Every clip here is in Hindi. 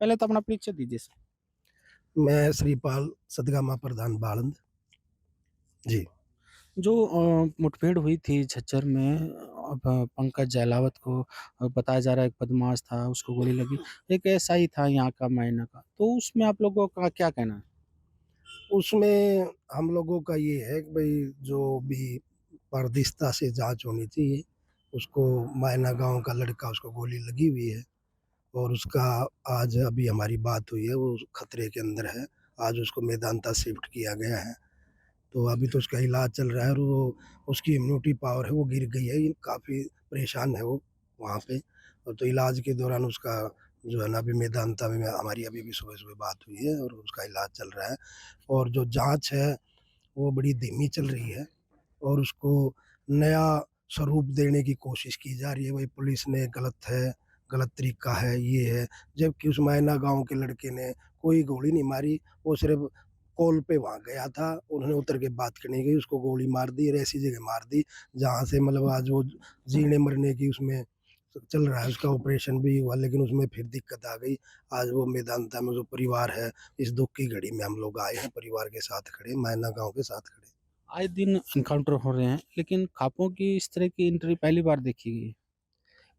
पहले तो अपना परिचय दीजिए सर। मैं श्रीपाल सतगामा प्रधान बाळंद। जी। जो मुठभेड़ हुई थी झज्जर में पंकज जयलावत को बताया जा रहा है एक बदमाश था, उसको गोली लगी। एक एसआई था यहाँ का मायना का, तो उसमें आप लोगों का क्या कहना है? उसमें हम लोगों का ये है कि भई जो भी पारदर्शिता से जाँच होनी चाहिए। उसको मायना गाँव का लड़का उसको गोली लगी हुई है और उसका आज अभी हमारी बात हुई है, वो खतरे के अंदर है। आज उसको मेदांता शिफ्ट किया गया है। तो अभी तो उसका इलाज चल रहा है और वो उसकी इम्यूनिटी पावर है वो गिर गई है, काफ़ी परेशान है वो वहाँ पे। और तो इलाज के दौरान उसका जो है ना अभी मेदांता में हमारी अभी भी सुबह-सुबह बात हुई है और उसका इलाज चल रहा है। और जो जाँच है वो बड़ी धीमी चल रही है और उसको नया स्वरूप देने की कोशिश की जा रही है। भई पुलिस ने गलत है, गलत तरीका है, ये है। जबकि उस मायना गाँव के लड़के ने कोई गोली नहीं मारी, वो सिर्फ़ कॉल पे वहाँ गया था, उन्होंने उतर के बात करने गई, उसको गोली मार दी और ऐसी जगह मार दी, जहाँ से मतलब आज वो जीने-मरने की उसमें चल रहा है, उसका ऑपरेशन भी हुआ लेकिन उसमें फिर दिक्कत आ गई। आज वो मेदांता में जो परिवार है, इस दुःख की घड़ी में हम लोग आए हैं, परिवार के साथ खड़े, मायना गाँव के साथ खड़े। आए दिन एनकाउंटर हो रहे हैं, लेकिन खापों की इस तरह की एंट्री पहली बार देखी गई है।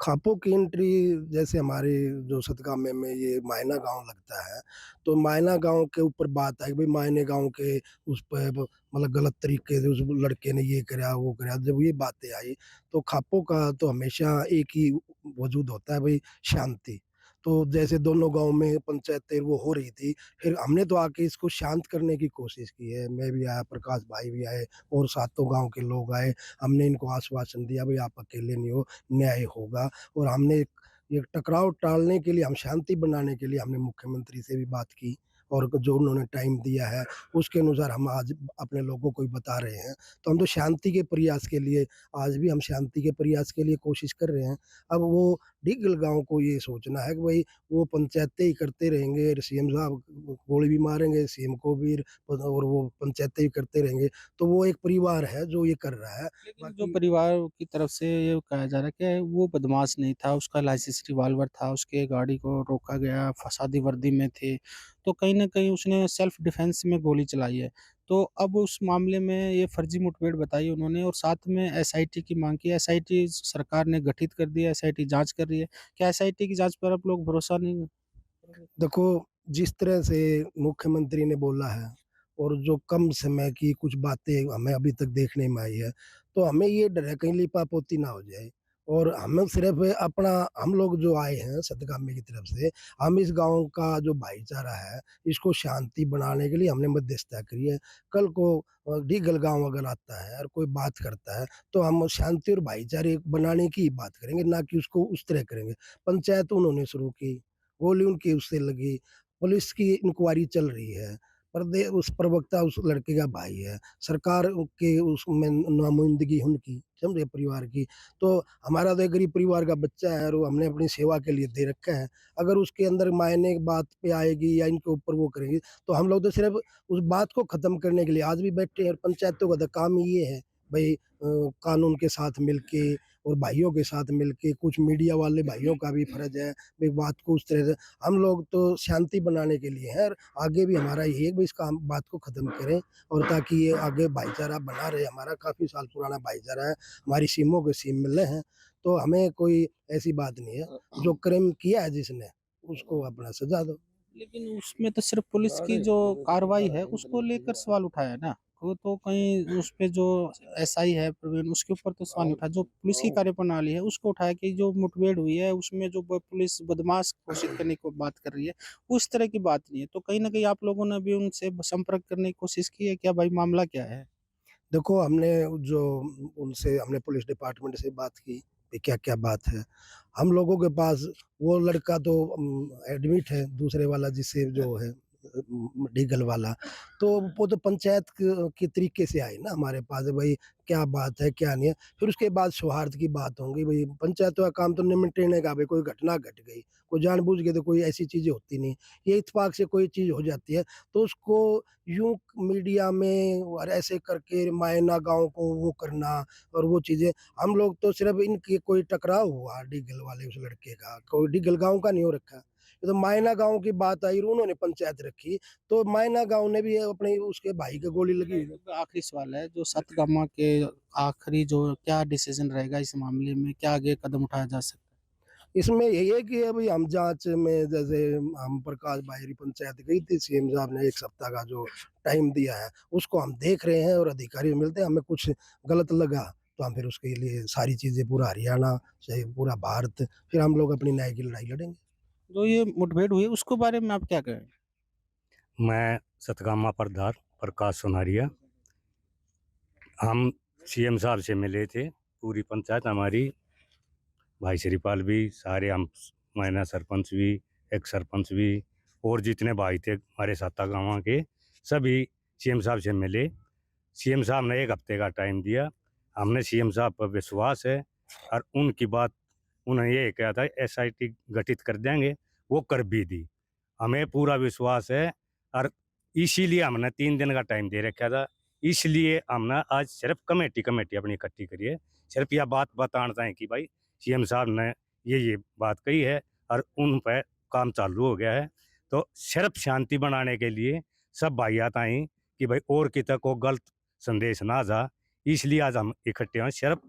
खापों की एंट्री जैसे हमारे जो सतगामे में ये मायना गाँव लगता है, तो मायना गाँव के ऊपर बात आई भई मायने गाँव के उस पे ब मतलब गलत तरीके से उस लड़के ने ये करा, वो करा। जब ये बातें आई, तो खापों का तो हमेशा एक ही वजूद होता है भई शांति। तो जैसे दोनों गाँव में पंचायतें वो हो रही थी, फिर हमने तो आके इसको शांत करने की कोशिश की है। मैं भी आया, प्रकाश भाई भी आए और सातों गाँव के लोग आए। हमने इनको आश्वासन दिया भई आप अकेले नहीं हो, न्याय होगा। और हमने ये टकराव टालने के लिए, हम शांति बनाने के लिए हमने मुख्यमंत्री से भी बात की और जो उन्होंने टाइम दिया है, उसके अनुसार हम आज अपने लोगों को भी बता रहे हैं। तो हम तो शांति के प्रयास के लिए आज भी हम शांति के प्रयास के लिए कोशिश कर रहे हैं। अब वो डिगल गाँव को ये सोचना है कि भई वो पंचायतें ही करते रहेंगे, सीएम साहब गोली भी मारेंगे, सीएम को भी और वो पंचायतें ही करते रहेंगे। तो वो एक परिवार है जो ये कर रहा है। लेकिन जो बाकी परिवार की तरफ से ये कहा जा रहा है कि वो बदमाश नहीं था, उसका लाइसेंस रिवॉल्वर था, उसके गाड़ी को रोका गया, फसादी वर्दी में थे, तो कहीं न कहीं उसने सेल्फ डिफेंस में गोली चलाई है। तो अब उस मामले में ये फर्जी मुठभेड़ बताई उन्होंने और साथ में एसआईटी की माँग की। एसआईटी सरकार ने गठित कर दिया, एसआईटी जाँच कर रही है। क्या एसआईटी की जाँच पर आप लोग भरोसा नहीं करेंगे? देखो, जिस तरह से मुख्यमंत्री ने बोला है और जो कम समय की कुछ बातें हमें अभी तक देखने में आई है, तो हमें ये डर है कहीं लीपापोती ना हो जाए। और हमें सिर्फ़ अपना हम लोग जो आए हैं सतगामी की तरफ से, हम इस गाँव का जो भाईचारा है, इसको शांति बनाने के लिए हमने मध्यस्थता करी है। कल को डीगल गाँव अगर आता है और कोई बात करता है, तो हम शांति और भाईचारे बनाने की ही बात करेंगे, ना कि उसको उस तरह करेंगे। पंचायत उन्होंने शुरू की, गोली उनकी उससे लगी, पुलिस की इंक्वायरी चल रही है, उस प्रवक्ता उस लड़के का भाई है, सरकार के उसमें नुमाइंदगी उनकी, समझे परिवार की। तो हमारा तो एक गरीब परिवार का बच्चा है और वो हमने अपनी सेवा के लिए दे रखा है। अगर उसके अंदर मायने बात पे आएगी या इनके ऊपर वो करेंगे, तो हम लोग तो सिर्फ़ उस बात को ख़त्म करने के लिए आज भी बैठे हैं और पंचायतों का तो काम ही ये है, भई कानून के साथ मिलके और भाइयों के साथ मिलके, कुछ मीडिया वाले भाइयों का भी फ़र्ज़ है, भई बात को उस तरह से हम लोग तो शांति बनाने के लिए हैं और आगे भी हमारा यही है कि भई इस काम बात को ख़त्म करें और ताकि ये आगे भाईचारा बना रहे, हमारा काफ़ी साल पुराना भाईचारा है, हमारी सीमों के सीम मिले हैं, तो हमें कोई ऐसी बात नहीं है। जो क्राइम किया है जिसने, उसको अपना सज़ा दो। लेकिन उसमें तो सिर्फ़ पुलिस की जो कार्रवाई है, उसको लेकर सवाल उठाया है ना। वो तो कहीं उसपे जो एसआई है प्रवीण, उसके ऊपर तो सवाल नहीं उठाया। जो पुलिस की कार्यप्रणाली है, उसको उठाया कि जो मुठभेड़ हुई है, उसमें जो पुलिस बदमाश घोषित करने की बात कर रही है, उस तरह की बात नहीं है। तो कहीं न कहीं आप लोगों ने भी उनसे संपर्क करने की कोशिश की है क्या भाई मामला क्या है? देखो, हमने जो उनसे हमने पुलिस डिपार्टमेंट से बात की कि क्या-क्या बात है। हम लोगों के पास वो लड़का तो एडमिट है, दूसरे वाला जिससे जो है लीगल वाला, तो वो तो पंचायत क के तरीके से आए ना हमारे पास, भई क्या बात है, क्या नहीं है। फिर उसके बाद सौहार्द की बात होंगी, भई पंचायतों का काम तो निपटने का, भई कोई घटना घट गई, कोई जानबूझ के तो कोई ऐसी चीज़ें होती नहीं। ये इत्तेफ़ाक से कोई चीज़ हो जाती है, तो उसको यूँ मीडिया में और ऐसे करके मायना गाँव को वो करना और वो चीज़ें, हम लोग तो सिर्फ़ इनकी कोई टकराव हुआ डिगल वाले उस लड़के का, कोई डिगल गाँव का नहीं हो रखा। तो मायना गाँव की बात आई, उन्होंने पंचायत रखी, तो मायना गाँव ने भी अपने उसके भाई को गोली लगी। आखिरी सवाल है, जो सतगामा के आखिरी जो क्या डिसीजन रहेगा इस मामले में, क्या आगे कदम उठाया जा सकता है? इसमें यही है कि अभी हम जाँच में, जैसे हम प्रकाश बाहरी पंचायत गई थी, सीएम साहब ने 1 सप्ताह का जो टाइम दिया है, उसको हम देख रहे हैं और अधिकारी मिलते हैं, हमें कुछ गलत लगा, तो हम फिर उसके लिए सारी चीज़ें पूरा हरियाणा से पूरा भारत, फिर हम लोग अपनी न्याय की लड़ाई लड़ेंगे। जो ये मुठभेड़ हुई उसके बारे में आप क्या कहें? मैं सतगामा प्रधान प्रकाश सोनारिया। हम सीएम साहब से मिले थे, पूरी पंचायत हमारी, भाई श्रीपाल भी, सारे हम, मैना सरपंच भी, एक सरपंच भी, और जितने भाई थे हमारे सतगामा के, सभी सीएम साहब से मिले। सीएम साहब ने 1 हफ्ते का टाइम दिया। हमने सीएम साहब पर विश्वास है और उनकी बात, उन्होंने ये कहा था एसआईटी गठित कर देंगे, वो कर भी दी। हमें पूरा विश्वास है और इसीलिए हमने 3 दिन का टाइम दे रखा था। इसलिए हमने आज सिर्फ कमेटी अपनी इकट्ठी करी है। सिर्फ यह बात बताना चाहें कि भाई सीएम साहब ने ये बात कही है और उन पर काम चालू हो गया है। तो सिर्फ शांति बनाने के लिए सब भाइयात आई कि भाई और की तक को गलत संदेश ना जा, इसलिए आज हम इकट्ठे हैं। सिर्फ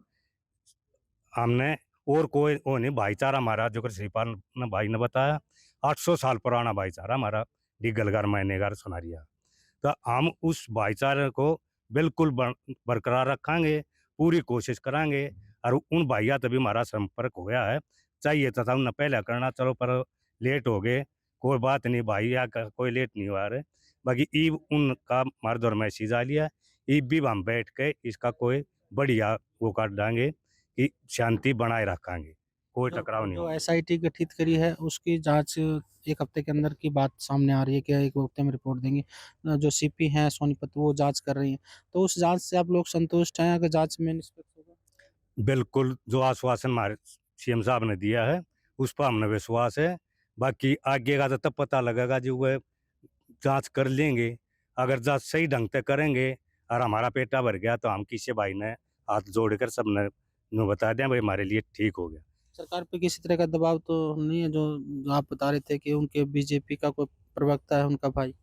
हमने और कोई वो नहीं, भाईचारा हमारा जो श्रीपाल ने भाई ने बताया, 800 साल पुराना भाईचारा हमारा डिगलगर मैनेगर सोनारिया। तो हम उस भाईचारे को बिल्कुल बरकरार रखेंगे, पूरी कोशिश करेंगे। और उन भाइया तभी हमारा संपर्क हो गया है, चाहिए था उन्हें पहले करना, चलो पर लेट हो गए, कोई बात नहीं, भाइया का कोई लेट नहीं हुआ है। बाकी ईब उनका मर्द और मैसेज आ लिया, ईब भी हम बैठ के इसका कोई बढ़िया वो कर देंगे कि शांति बनाए रखेंगे, कोई टकराव नहीं जो होगा। एसआईटी गठित करी है उसकी जांच 1 हफ्ते के अंदर की बात सामने आ रही है कि 1 हफ्ते में रिपोर्ट देंगे। जो सीपी हैं सोनीपत वो जांच कर रही हैं। तो उस जांच से आप लोग संतुष्ट हैं अगर जांच में निष्पक्ष होगा? बिल्कुल, जो आश्वासन हमारे सीएम साहब ने दिया है उस पर हमें विश्वास है। बाकी आगे का तो तब पता लगेगा जब वह जांच कर लेंगे। अगर जांच सही ढंग से करेंगे और हमारा पेटा भर गया तो हम किसी भाई ने हाथ जोड़कर सबने नो बता दें भाई हमारे लिए ठीक हो गया। सरकार पे किसी तरह का दबाव तो नहीं है, जो आप बता रहे थे कि उनके बीजेपी का कोई प्रवक्ता है उनका भाई?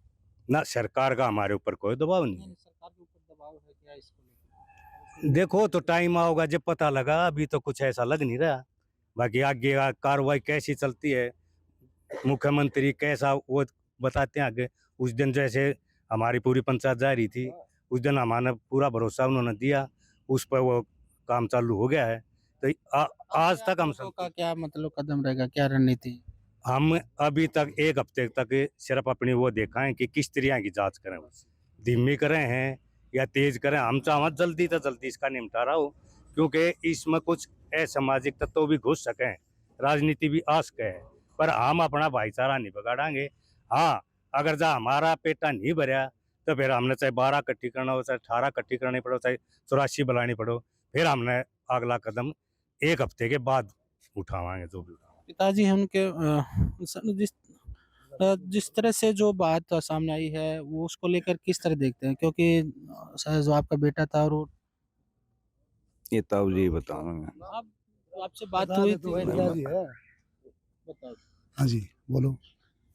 ना सरकार का हमारे ऊपर कोई दबाव नहीं है। सरकार के ऊपर दबाव है क्या इसको लेकर? देखो तो टाइम आओगा जब पता लगा, अभी तो कुछ ऐसा लग नहीं रहा। बाकी आगे का कार्रवाई कैसी चलती है, मुख्यमंत्री कैसा वो बताते हैं आगे। उस दिन जैसे हमारी पूरी पंचायत जा रही थी, उस दिन हमारा पूरा भरोसा उन्होंने दिया, उस पर वो काम चालू हो गया है। तो आज तक हम लोगों का क्या मतलब कदम रहेगा, क्या रणनीति? हम अभी तक 1 हफ्ते तक सिर्फ अपनी वो देखा है कि किस तरह की जांच करें, धीमी करें हैं या तेज करें। हम चाहें जल्दी तो जल्दी इसका निपटारा हो, क्योंकि इसमें कुछ असामाजिक तत्व भी घुस सकें, राजनीति भी आ सके है, पर हम अपना भाईचारा नहीं बिगाड़ेंगे। हाँ, अगर जहाँ हमारा पेटा नहीं भरया तो फिर हमने चाहे 12 इकट्ठी करना हो, चाहे 18 इकट्ठी करनी पड़ो, चाहे 84 बुलानी पड़ो, फिर हमने अगला कदम 1 हफ्ते के बाद उठावाएंगे जो भी। पिताजी हैं उनके जिस तरह से जो बात सामने आई है वो उसको लेकर किस तरह देखते हैं? क्योंकि शायद जो आपका बेटा था और वो ये ताऊ जी बताऊंगा। आप आपसे बात हुई थी? बताओ। हाँ जी, बोलो।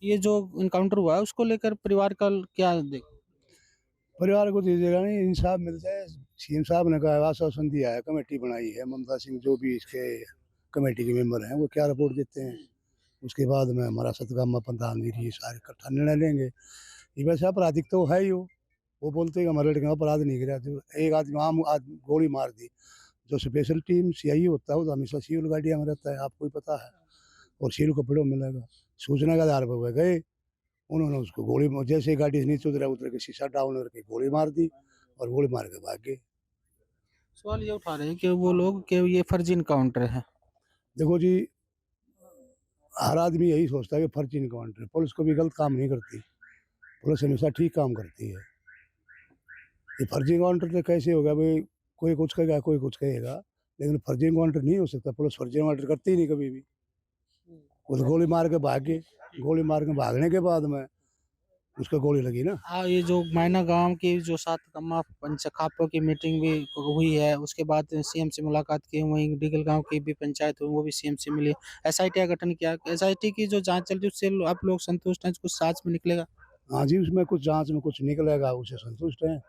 ये जो एनकाउंटर हुआ है उसको लेकर परिवार का क्या देख? परिवार को दीजिएगा नहीं, इंसाफ मिल जाए। सीएम साहब ने कहा, आश्वासन दिया है, कमेटी बनाई है, ममता सिंह जो भी इसके कमेटी के मेंबर हैं वो क्या रिपोर्ट देते हैं, उसके बाद में हमारा सतगामा प्रधान जी ये सारे इकट्ठा निर्णय लेंगे। ये वैसे आपराधिक तो है ही वो बोलते हैं कि हमारे लड़के में अपराध नहीं गिरा, तो एक आदमी आम गोली मार दी। जो स्पेशल टीम सीआई होता है वो तो हमेशा सिविल गाड़ियाँ में रहता है, आपको ही पता है, और सिविल कपड़ों में मिलेगा। सूचना के आधार पर वह गए, उन्होंने उसको गोली, जैसे ही गाड़ी से नीचे उतर के शीशा डाउन करके गोली मार दी और गोली मार के भाग गए। सवाल ये उठा रहे हैं कि वो लोग कि ये फर्जी एनकाउंटर है। देखो जी, हर आदमी यही सोचता है कि फर्जी इनकाउंटर, पुलिस कभी गलत काम नहीं करती, पुलिस हमेशा ठीक काम करती है। ये फर्जी इनकाउंटर तो कैसे होगा भाई, कोई कुछ कहेगा कोई कुछ कहेगा, लेकिन फर्जी इनकाउंटर नहीं हो सकता, पुलिस फर्जी इनकाउंटर करती ही नहीं कभी भी। वो तो गोली मार के भाग गए, गोली मार के भागने के बाद में उसका गोली लगी ना। हाँ, ये जो मैना गांव की जो सात कम्मा पंचखापों की मीटिंग भी हुई है, उसके बाद सीएम से मुलाकात की, वहीं डिगल गांव की भी पंचायत हुई, वो भी सीएम से मिली। एसआईटी का गठन किया, एसआईटी की जो जांच चल रही है उससे आप लोग संतुष्ट हैं, कुछ साच में निकलेगा? हाँ जी, उसमें कुछ जांच में कुछ निकलेगा, उसे संतुष्ट हैं।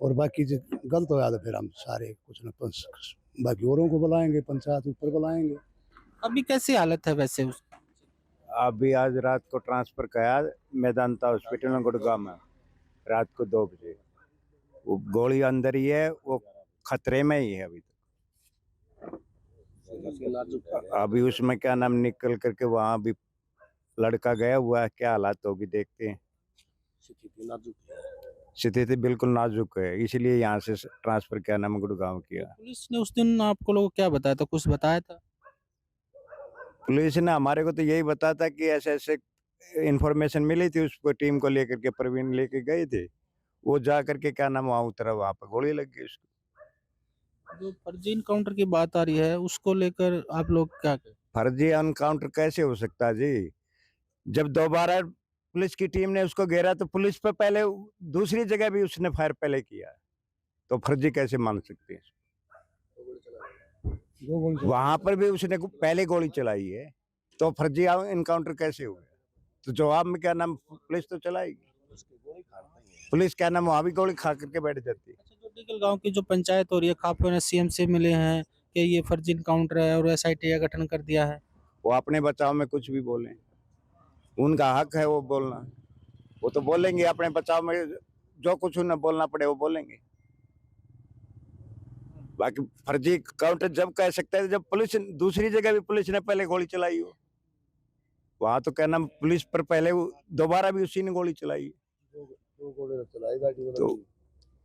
और बाकी जो गलत हो तो फिर हम सारे कुछ न कुछ बाकी औरों को बुलाएंगे, पंचायत ऊपर बुलाएंगे। अभी कैसी हालत है वैसे उस? अभी आज रात को ट्रांसफर किया मेदांता हॉस्पिटल में गुड़गांव में, रात को 2 बजे। वो गोली अंदर ही है, वो खतरे में ही है अभी तक। अभी उसमें क्या नाम निकल करके वहां भी लड़का गया हुआ है, क्या हालात होगी देखते हैं। स्थिति बिल्कुल नाजुक है, इसलिए यहाँ से ट्रांसफर किया नाम गुड़गांव किया। पुलिस ने उस दिन आपको लोगों को क्या बताया था, कुछ बताया था? पुलिस ने हमारे को तो यही बताया था कि ऐसे ऐसे इंफॉर्मेशन मिली थी, उसको टीम को लेकर के प्रवीण लेके गए थे, वो जा करके क्या नाम वहां उतरा, वहां पर गोली लग गई उसको। जो फर्जी इनकाउंटर की बात आ रही है उसको लेकर आप लोग क्या कहें? फर्जी एनकाउंटर कैसे हो सकता है जी? जब दोबारा पुलिस की टीम ने उसको घेरा तो पुलिस पे पहले दूसरी जगह भी उसने फायर पहले किया, तो फर्जी कैसे मान सकते हैं? वहां पर भी उसने पहले गोली चलाई है, तो फर्जी इनकाउंटर कैसे हो गया? तो जवाब में क्या नाम पुलिस तो चलाएगी, पुलिस क्या नाम वहां भी गोली खा करके बैठ जाती है। अच्छा, जो डिगल गांव की जो पंचायत हो रही है, खापे ने सीएम से मिले हैं कि ये फर्जी इनकाउंटर है और एसआईटी का गठन कर दिया है। वो अपने बचाव में कुछ भी बोले, उनका हक है वो बोलना, वो तो बोलेंगे अपने बचाव में, जो कुछ उन्हें बोलना पड़े वो बोलेंगे। बाकी फर्जी काउंटर जब कह सकते हैं जब पुलिस दूसरी जगह भी पुलिस ने पहले गोली चलाई हो, वहां तो क्या नाम पुलिस पर पहले दोबारा भी उसी ने गोली चलाई, तो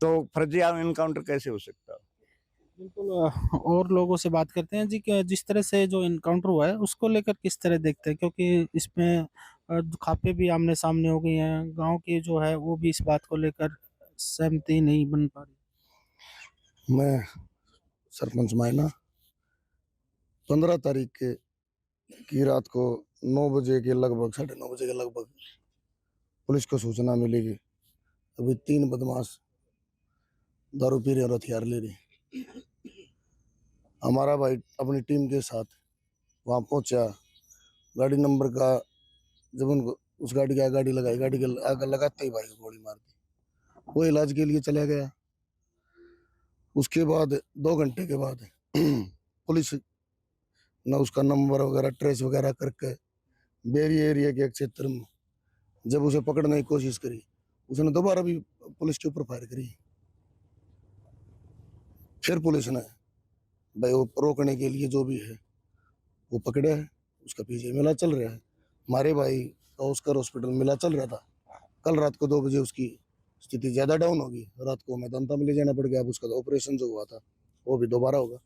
तो फर्जी इनकाउंटर कैसे हो सकता है? बिल्कुल। और लोगों से बात करते हैं जी कि जिस तरह से जो इनकाउंटर हुआ है उसको लेकर किस तरह देखते हैं, क्योंकि इसमें खापे भी आमने सामने हो गई हैं, गांव की जो है वो भी इस बात को लेकर सहमति नहीं बन पा रही। मैं सरपंच मायना 15 तारीख की रात को 9 बजे के लगभग, 9:30 बजे के लगभग पुलिस को सूचना मिली कि अभी 3 बदमाश दारू पी रहे और हथियार ले रहे। हमारा भाई अपनी टीम के साथ वहाँ पहुंचा, गाड़ी नंबर का जब उनको उस गाड़ी की गाड़ी लगाई, गाड़ी के आगे लगाते ही भाई को गोली मार दी। वो इलाज के लिए चला गया। उसके बाद 2 घंटे के बाद पुलिस ना उसका नंबर वगैरह ट्रेस वगैरह करके बेरी एरिया के एक क्षेत्र में जब उसे पकड़ने की कोशिश करी, उसने दोबारा भी पुलिस के ऊपर फायर करी। फिर पुलिस ने भाई वो रोकने के लिए जो भी है वो पकड़ा है, उसका पीछे मिला चल रहा है। हमारे भाई का ऑस्कर हॉस्पिटल मिला चल रहा था। कल रात को 2 बजे उसकी स्थिति ज्यादा डाउन होगी, रात को मेदांता में ले जाना पड़ गया। अब उसका ऑपरेशन जो हुआ था वो भी दोबारा होगा।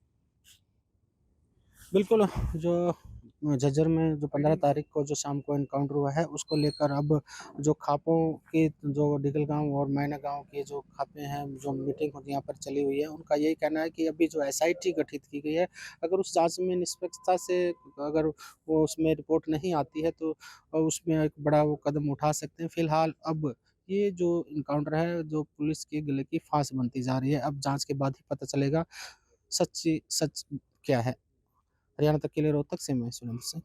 बिल्कुल। जो झज्जर में जो 15 तारीख को जो शाम को एनकाउंटर हुआ है उसको लेकर अब जो खापों के जो डिगल गांव और मैना गांव के जो खापे हैं, जो मीटिंग यहाँ पर चली हुई है, उनका यही कहना है कि अभी जो एसआईटी गठित की गई है, अगर उस जांच में निष्पक्षता से अगर वो उसमें रिपोर्ट नहीं आती है तो उसमें एक बड़ा वो कदम उठा सकते हैं। फिलहाल अब ये जो इनकाउंटर है जो पुलिस के गले की फांस बनती जा रही है, अब जांच के बाद ही पता चलेगा सच्ची सच क्या है। हरियाणा तक के लिए रोहतक से मैं सुनील सिंह।